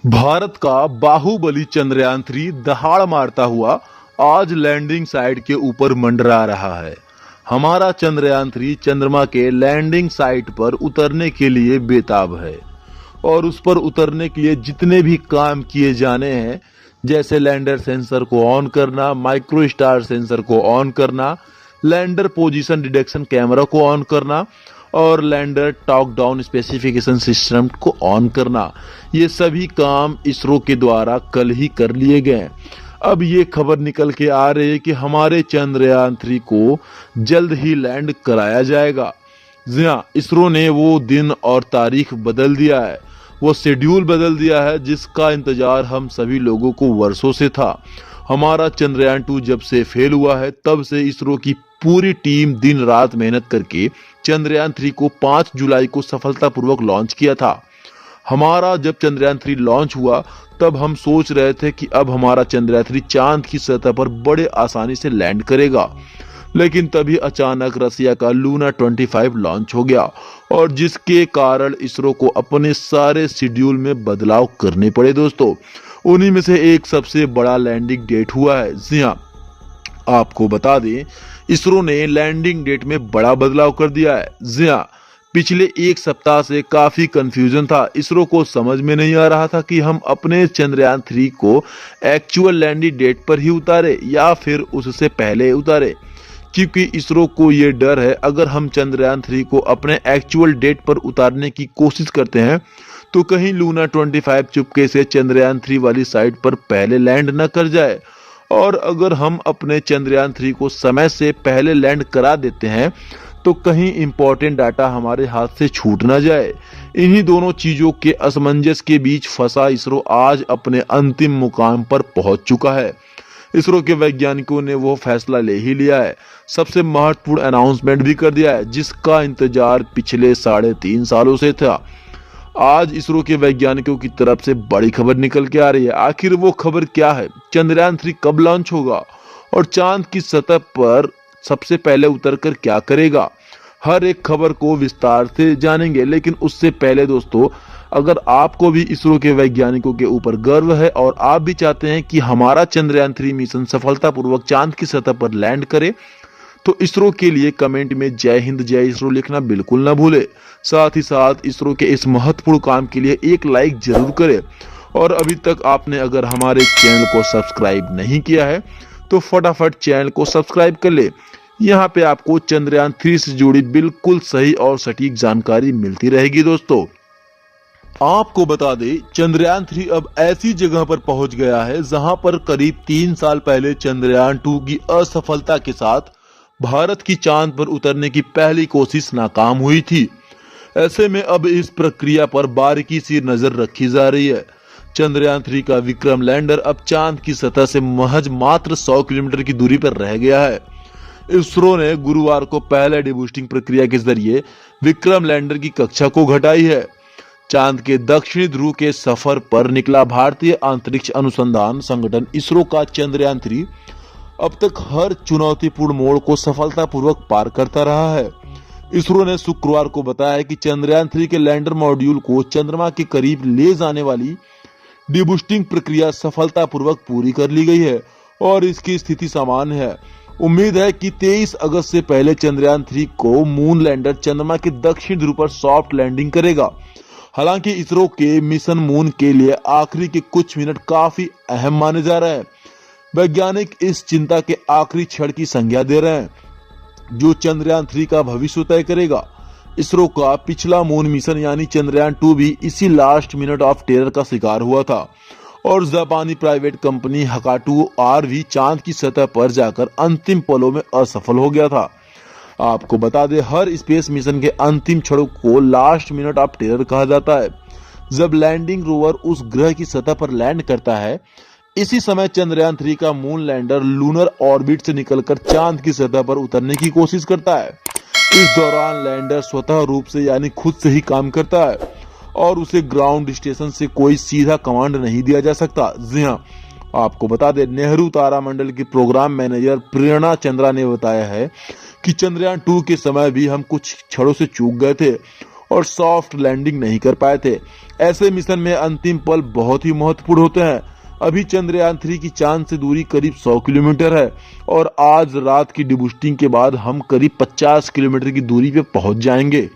भारत का बाहुबली चंद्रयान 3 दहाड़ मारता हुआ आज लैंडिंग साइट के ऊपर मंडरा रहा है। हमारा चंद्रयान 3 चंद्रमा के लैंडिंग साइट पर उतरने के लिए बेताब है और उस पर उतरने के लिए जितने भी काम किए जाने हैं, जैसे लैंडर सेंसर को ऑन करना, माइक्रो स्टार सेंसर को ऑन करना, लैंडर पोजीशन डिटेक्शन कैमरा को ऑन करना और lander talk down specification system को ऑन करना, ये सभी काम इसरो के द्वारा कल ही कर लिए गए। अब ये खबर निकल के आ रही है कि हमारे चंद्रयान 3 को जल्द ही लैंड कराया जाएगा। जी हाँ, इसरो ने वो दिन और तारीख बदल दिया है, वो शेड्यूल बदल दिया है जिसका इंतजार हम सभी लोगों को वर्षों से था। हमारा चंद्रयान 2 जब से फेल हुआ है तब से इसरो की पूरी टीम दिन रात मेहनत करके चंद्रयान 3 को 5 जुलाई को सफलतापूर्वक लॉन्च किया था। हमारा जब चंद्रयान 3 लॉन्च हुआ तब हम सोच रहे थे कि अब हमारा चंद्रयान 3 चांद की सतह पर बड़े आसानी से लैंड करेगा, लेकिन तभी अचानक रसिया का लूना 25 लॉन्च हो गया और जिसके कारण इसरो को अपने सारे शेड्यूल में बदलाव करने पड़े। दोस्तों, उन्हीं में से एक सबसे बड़ा लैंडिंग डेट हुआ है। जी हाँ, आपको बता दें, इसरो ने लैंडिंग डेट में बड़ा बदलाव कर दिया है। जी हाँ, पिछले एक सप्ताह से काफी कंफ्यूजन था। इसरो को समझ में नहीं आ रहा था कि हम अपने चंद्रयान 3 को एक्चुअल लैंडिंग डेट पर ही उतारे या फिर उससे पहले उतारे, क्योंकि इसरो को ये डर है अगर हम चंद्रयान 3 को अपने एक्चुअल डेट पर उतारने की कोशिश करते हैं तो कहीं लूना 25 चुपके से चंद्रयान 3 वाली साइट पर पहले लैंड न कर जाए, और अगर हम अपने चंद्रयान 3 को समय से पहले लैंड करा देते हैं तो कहीं इंपॉर्टेंट डाटा हमारे हाथ से छूट ना जाए। इन्हीं दोनों चीजों के असमंजस के बीच फंसा इसरो आज अपने अंतिम मुकाम पर पहुंच चुका है। इसरो के वैज्ञानिकों ने वो फैसला ले ही लिया है, सबसे महत्वपूर्ण अनाउंसमेंट भी कर दिया है जिसका इंतजार पिछले 3.5 सालों से था। आज इसरो के वैज्ञानिकों की तरफ से बड़ी खबर निकल के आ रही है। आखिर वो खबर क्या है, चंद्रयान 3 कब लॉन्च होगा और चांद की सतह पर सबसे पहले उतरकर क्या करेगा, हर एक खबर को विस्तार से जानेंगे। लेकिन उससे पहले दोस्तों, अगर आपको भी इसरो के वैज्ञानिकों के ऊपर गर्व है और आप भी चाहते हैं कि हमारा चंद्रयान 3 मिशन सफलतापूर्वक चांद की सतह पर लैंड करे, तो इसरो के लिए कमेंट में जय हिंद जय इसरो लिखना बिल्कुल ना भूले। साथ ही साथ इसरो के इस महत्वपूर्ण काम के लिए एक लाइक जरूर करें, और अभी तक आपने अगर हमारे चैनल को सब्सक्राइब नहीं किया है तो फटाफट चैनल को सब्सक्राइब कर ले। यहाँ पे आपको चंद्रयान 3 से जुड़ी बिल्कुल सही और सटीक जानकारी मिलती रहेगी। दोस्तों, आपको बता दें, चंद्रयान 3 अब ऐसी जगह पर पहुंच गया है जहां पर करीब 3 साल पहले चंद्रयान 2 की असफलता के साथ भारत की चांद पर उतरने की पहली कोशिश नाकाम हुई थी। ऐसे में अब इस प्रक्रिया पर बारीकी से नजर रखी जा रही है। चंद्रयान 3 का विक्रम लैंडर अब चांद की सतह से महज मात्र 100 किलोमीटर की दूरी पर रह गया है। इसरो ने गुरुवार को पहले डिबूस्टिंग प्रक्रिया के जरिए विक्रम लैंडर की कक्षा को घटाई है। चांद के दक्षिणी ध्रुव के सफर पर निकला भारतीय अंतरिक्ष अनुसंधान संगठन इसरो का चंद्रयान 3 अब तक हर चुनौतीपूर्ण मोड़ को सफलतापूर्वक पार करता रहा है। इसरो ने शुक्रवार को बताया कि चंद्रयान 3 के लैंडर मॉड्यूल को चंद्रमा के करीब ले जाने वाली डिबूस्टिंग प्रक्रिया सफलतापूर्वक पूरी कर ली गई है और इसकी स्थिति सामान्य है। उम्मीद है कि 23 अगस्त से पहले चंद्रयान 3 को मून लैंडर चंद्रमा के दक्षिण ध्रुव पर सॉफ्ट लैंडिंग करेगा। हालांकि इसरो के मिशन मून के लिए आखिरी के कुछ मिनट काफी अहम माने जा रहे हैं। वैज्ञानिक इस चिंता के आखिरी क्षण की संज्ञा दे रहे हैं जो चंद्रयान 3 का भविष्य तय करेगा। इसरो का पिछला मून मिशन यानी चंद्रयान 2 भी इसी लास्ट मिनट ऑफ टेरर का शिकार हुआ था और जापानी प्राइवेट कंपनी हकाटू आर भी चांद की सतह पर जाकर अंतिम पलों में असफल हो गया था। आपको बता दें, हर स्पेस मिशन के अंतिम क्षणों को लास्ट मिनट ऑफ टेरर कहा जाता है। जब लैंडिंग रोवर उस ग्रह की सतह पर लैंड करता है, इसी समय चंद्रयान 3 का मून लैंडर लूनर ऑर्बिट से निकलकर चांद की सतह पर उतरने की कोशिश करता है। इस दौरान लैंडर स्वतः रूप से यानी खुद से ही काम करता है और उसे ग्राउंड स्टेशन से कोई सीधा कमांड नहीं दिया जा सकता। जी हाँ, आपको बता दें, नेहरू तारामंडल की प्रोग्राम मैनेजर प्रेरणा चंद्रा ने बताया है कि चंद्रयान 2 के समय भी हम कुछ क्षणों से चूक गए थे और सॉफ्ट लैंडिंग नहीं कर पाए थे। ऐसे मिशन में अंतिम पल बहुत ही महत्वपूर्ण होते हैं। अभी चंद्रयान 3 की चांद से दूरी करीब 100 किलोमीटर है और आज रात की डिबूस्टिंग के बाद हम करीब 50 किलोमीटर की दूरी पे पहुंच जाएंगे।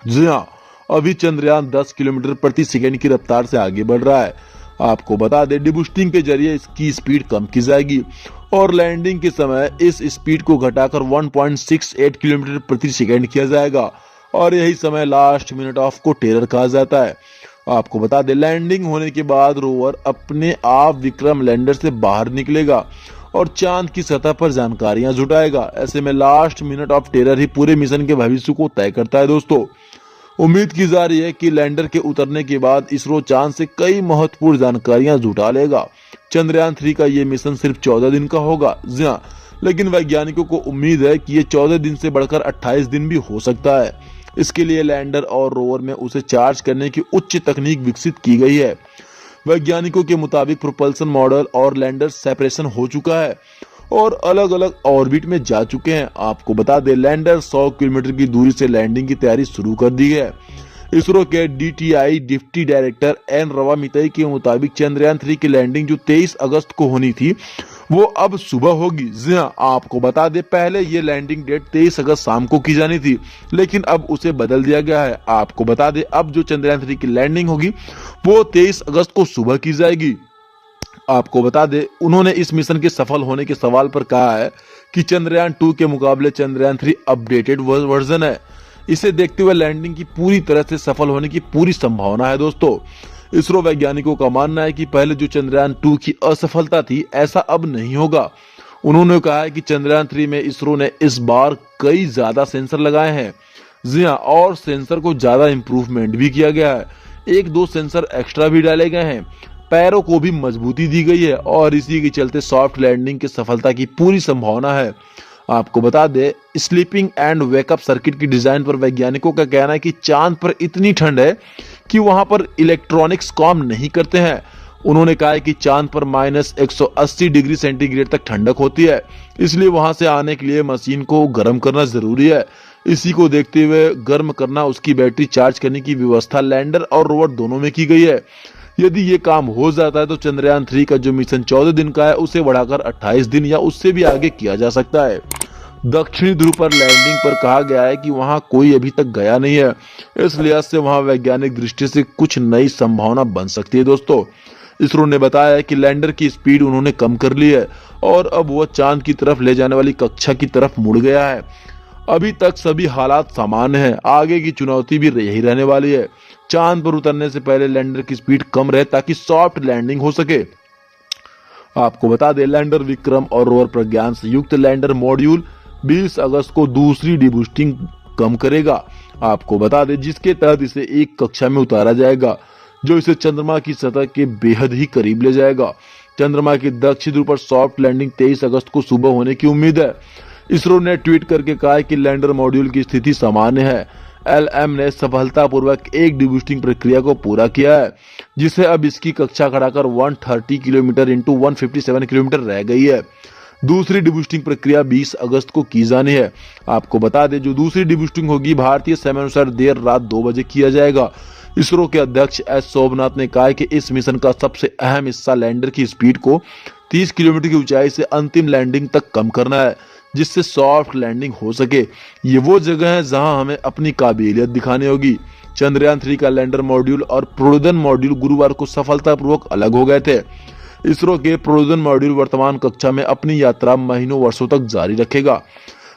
जी हाँ, अभी चंद्रयान 10 किलोमीटर प्रति सेकंड की रफ्तार से आगे बढ़ रहा है। आपको बता दें, डिबूस्टिंग के जरिए इसकी स्पीड कम की जाएगी और लैंडिंग के समय इस स्पीड को घटाकर 1.68 किलोमीटर प्रति सेकंड किया जाएगा और यही समय लास्ट मिनट ऑफ को टेरर कहा जाता है। आपको बता दें, लैंडिंग होने के बाद रोवर अपने आप विक्रम लैंडर से बाहर निकलेगा और चांद की सतह पर जानकारियां जुटाएगा। ऐसे में लास्ट मिनट ऑफ टेरर ही पूरे मिशन के भविष्य को तय करता है। दोस्तों, उम्मीद की जा रही है कि लैंडर के उतरने के बाद इसरो चांद से कई महत्वपूर्ण जानकारियां जुटा लेगा। चंद्रयान 3 का ये मिशन सिर्फ 14 दिन का होगा, जी हाँ, लेकिन वैज्ञानिकों को उम्मीद है कि ये 14 दिन से बढ़कर 28 दिन भी हो सकता है। इसके लिए लैंडर और रोवर में उसे चार्ज करने की उच्च तकनीक विकसित की गई है। वैज्ञानिकों के मुताबिक प्रोपल्सन मॉडल और लैंडर सेपरेशन हो चुका है और अलग अलग ऑर्बिट में जा चुके हैं। आपको बता दें, लैंडर 100 किलोमीटर की दूरी से लैंडिंग की तैयारी शुरू कर दी है। इसरो के DTI डिप्टी डायरेक्टर एन रवामितई के मुताबिक चंद्रयान 3 की लैंडिंग जो 23 अगस्त को होनी थी वो अब सुबह होगी। जी हाँ, आपको बता दें, पहले ये लैंडिंग डेट 23 अगस्त शाम को की जानी थी, लेकिन अब उसे बदल दिया गया है। आपको बता दें, अब जो चंद्रयान 3 की लैंडिंग होगी वो 23 अगस्त को सुबह की जाएगी। आपको बता दें, उन्होंने इस मिशन के सफल होने के सवाल पर कहा है कि चंद्रयान 2 के मुकाबले चंद्रयान 3 अपडेटेड वर्जन है। इसे देखते हुए लैंडिंग की पूरी तरह से सफल होने की पूरी संभावना है। दोस्तों, इसरो वैज्ञानिकों का मानना है कि पहले जो चंद्रयान 2 की असफलता थी, ऐसा अब नहीं होगा। उन्होंने कहा है कि चंद्रयान 3 में इसरो ने इस बार कई ज्यादा सेंसर लगाए हैं। जी हाँ, और सेंसर को ज्यादा इंप्रूवमेंट भी किया गया है। 1-2 सेंसर एक्स्ट्रा भी डाले गए हैं। पैरों को भी मजबूती दी गई है और इसी के चलते सॉफ्ट लैंडिंग की सफलता की पूरी संभावना है। आपको बता दें, स्लीपिंग एंड वेकअप सर्किट की डिजाइन पर वैज्ञानिकों का कहना है कि चांद पर इतनी ठंड है कि वहां पर इलेक्ट्रॉनिक्स काम नहीं करते हैं। उन्होंने कहा है कि चांद पर -180 डिग्री सेंटीग्रेड तक ठंडक होती है, इसलिए वहां से आने के लिए मशीन को गर्म करना जरूरी है। इसी को देखते हुए गर्म करना उसकी बैटरी चार्ज करने की व्यवस्था लैंडर और रोवर दोनों में की गई है। यदि ये काम हो जाता है तो चंद्रयान 3 का जो मिशन 14 दिन का है उसे बढ़ाकर 28 दिन या उससे भी आगे किया जा सकता है। दक्षिणी ध्रुव पर लैंडिंग पर कहा गया है कि वहां कोई अभी तक गया नहीं है, इस लिहाज से वहां वैज्ञानिक दृष्टि से कुछ नई संभावना बन सकती है। दोस्तों, इसरो ने बताया है कि लैंडर की स्पीड उन्होंने कम कर ली है और अब वह चांद की तरफ ले जाने वाली कक्षा की तरफ मुड़ गया है। अभी तक सभी हालात सामान्य हैं, आगे की चुनौती भी यही रहने वाली है। चांद पर उतरने से पहले लैंडर की स्पीड कम रहे ताकि सॉफ्ट लैंडिंग हो सके। आपको बता दें, लैंडर विक्रम और रोवर प्रज्ञान संयुक्त लैंडर मॉड्यूल 20 अगस्त को दूसरी डिबूस्टिंग कम करेगा। आपको बता दें, जिसके तहत इसे एक कक्षा में उतारा जाएगा जो इसे चंद्रमा की सतह के बेहद ही करीब ले जाएगा। चंद्रमा की दक्षिण ध्रुव पर सॉफ्ट लैंडिंग 23 अगस्त को सुबह होने की उम्मीद है। इसरो ने ट्वीट करके कहा है कि लैंडर मॉड्यूल की स्थिति सामान्य है। LM ने सफलतापूर्वक एक डिबूस्टिंग प्रक्रिया को पूरा किया है, जिसे अब इसकी कक्षा बढ़ाकर 130 किलोमीटर इंटू 157 किलोमीटर रह गई है। दूसरी डिबूस्टिंग प्रक्रिया 20 अगस्त को की जानी है। आपको बता दें, जो दूसरी डिबूस्टिंग होगी भारतीय समय अनुसार देर रात 2 बजे किया जाएगा। इसरो के अध्यक्ष S सोमनाथ ने कहा है कि इस मिशन का सबसे अहम हिस्सा लैंडर की स्पीड को 30 किलोमीटर की ऊंचाई से अंतिम लैंडिंग तक कम करना है, जिससे सॉफ्ट लैंडिंग हो सके। ये वो जगह है जहां हमें अपनी काबिलियत दिखानी होगी। चंद्रयान 3 का लैंडर मॉड्यूल और प्रोडन मॉड्यूल गुरुवार को सफलतापूर्वक अलग हो गए थे। इसरो के प्रोडन मॉड्यूल वर्तमान कक्षा में अपनी यात्रा महीनों वर्षों तक जारी रखेगा।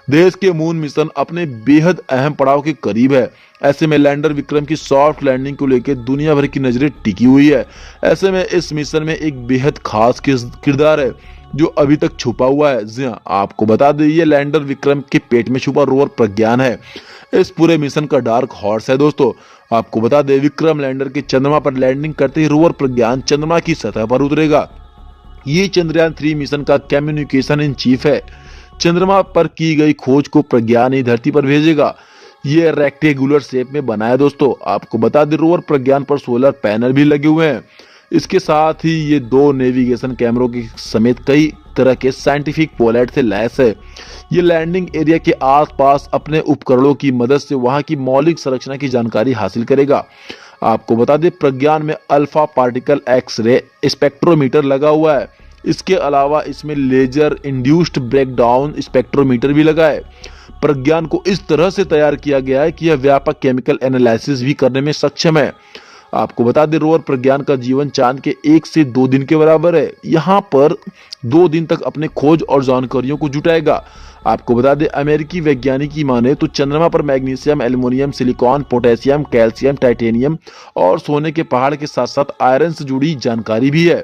देश के मून मिशन अपने बेहद अहम पड़ाव के करीब है। ऐसे में लैंडर विक्रम की सॉफ्ट लैंडिंग को लेकर दुनिया भर की नजरें टिकी हुई है। ऐसे में इस मिशन में एक बेहद खास किरदार है जो अभी तक छुपा हुआ है। जी हाँ, आपको बता दें, ये लैंडर विक्रम के पेट में छुपा रोवर प्रज्ञान है। इस पूरे मिशन का डार्क हॉर्स है। दोस्तों, आपको बता दें, विक्रम लैंडर के चंद्रमा पर लैंडिंग करते ही रोवर प्रज्ञान चंद्रमा की सतह पर उतरेगा। ये चंद्रयान 3 मिशन का कम्युनिकेशन इन चीफ है। चंद्रमा पर की गई खोज को प्रज्ञान ही धरती पर भेजेगा। ये रेक्टेंगुलर शेप में बना है। दोस्तों, आपको बता दें, रोवर प्रज्ञान पर सोलर पैनल भी लगे हुए हैं। इसके साथ ही ये 2 नेविगेशन कैमरों के समेत कई तरह के साइंटिफिक पोलैट से लैस है। ये लैंडिंग एरिया के आसपास अपने उपकरणों की मदद से वहां की मौलिक संरचना की जानकारी हासिल करेगा। आपको बता दें, प्रज्ञान में अल्फा पार्टिकल एक्स-रे स्पेक्ट्रोमीटर लगा हुआ है। इसके अलावा इसमें लेजर इंड्यूस्ड ब्रेकडाउन स्पेक्ट्रोमीटर भी लगा है। प्रज्ञान को इस तरह से तैयार किया गया है कि यह व्यापक केमिकल एनालिसिस भी करने में सक्षम है। आपको बता दें, रोवर प्रज्ञान का जीवन चांद के 1 से 2 दिन के बराबर है। यहाँ पर 2 दिन तक अपने खोज और जानकारियों को जुटाएगा। आपको बता दें, अमेरिकी वैज्ञानिक की माने तो चंद्रमा पर magnesium, aluminium, silicon, potassium, calcium, titanium और सोने के पहाड़ के साथ साथ आयरन से जुड़ी जानकारी भी है।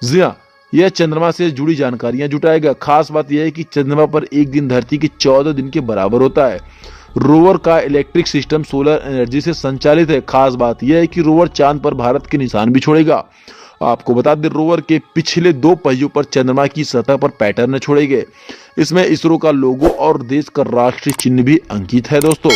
जी हाँ, यह चंद्रमा से जुड़ी जानकारियां जुटाएगा। खास बात यह है कि चंद्रमा पर एक दिन धरती के 14 दिन के बराबर होता है। रोवर का इलेक्ट्रिक सिस्टम सोलर एनर्जी से संचालित है। खास बात यह है कि रोवर चांद पर भारत के निशान भी छोड़ेगा। आपको बता दें, रोवर के पिछले 2 पहियों पर चंद्रमा की सतह पर पैटर्न छोड़े गए। इसमें इसरो का लोगो और देश का राष्ट्रीय चिन्ह भी अंकित है। दोस्तों,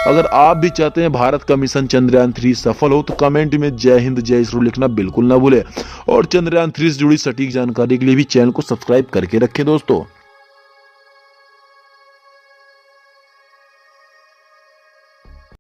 अगर आप भी चाहते हैं भारत का मिशन चंद्रयान 3 सफल हो तो कमेंट में जय हिंद जय इसरो लिखना बिल्कुल ना भूलें और चंद्रयान 3 से जुड़ी सटीक जानकारी के लिए भी चैनल को सब्सक्राइब करके रखें। दोस्तों।